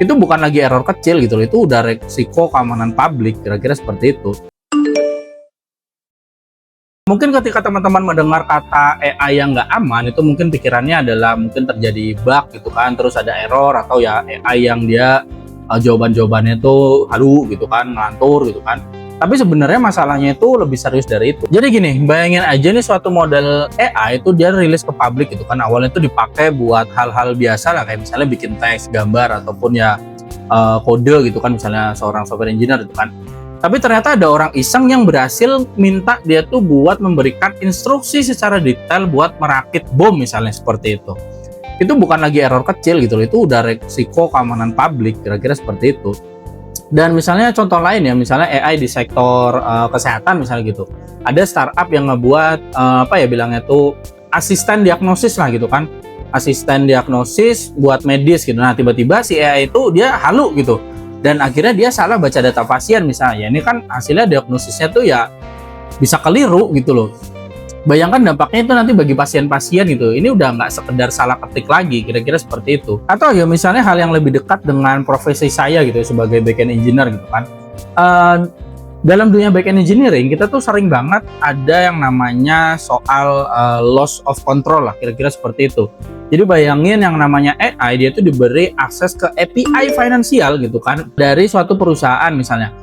itu bukan lagi error kecil gitu loh, itu udah resiko keamanan publik, kira-kira seperti itu. Mungkin ketika teman-teman mendengar kata AI yang nggak aman, itu mungkin pikirannya adalah mungkin terjadi bug gitu kan, terus ada error, atau ya AI yang dia jawaban-jawabannya itu halu gitu kan, ngelantur gitu kan. Tapi sebenarnya masalahnya itu lebih serius dari itu. Jadi gini, bayangin aja nih suatu model AI itu dia rilis ke publik gitu kan. Awalnya itu dipakai buat hal-hal biasa lah, kayak misalnya bikin teks, gambar, ataupun ya kode gitu kan, misalnya seorang software engineer gitu kan. Tapi ternyata ada orang iseng yang berhasil minta dia tuh buat memberikan instruksi secara detail buat merakit bom misalnya seperti itu. Itu bukan lagi error kecil gitu loh, itu udah resiko keamanan publik, kira-kira seperti itu. Dan misalnya contoh lain ya, misalnya AI di sektor kesehatan misalnya gitu. Ada startup yang ngebuat bilangnya tuh asisten diagnosis lah gitu kan. Asisten diagnosis buat medis gitu. Nah, tiba-tiba si AI itu dia halu gitu. Dan akhirnya dia salah baca data pasien misalnya. Ini kan hasilnya diagnosisnya tuh ya bisa keliru gitu loh. Bayangkan dampaknya itu nanti bagi pasien-pasien gitu. Ini udah nggak sekedar salah ketik lagi, kira-kira seperti itu. Atau ya misalnya hal yang lebih dekat dengan profesi saya gitu sebagai backend engineer gitu kan. Dalam dunia backend engineering kita tuh sering banget ada yang namanya soal loss of control lah, kira-kira seperti itu. Jadi bayangin yang namanya AI dia tuh diberi akses ke API finansial gitu kan dari suatu perusahaan misalnya.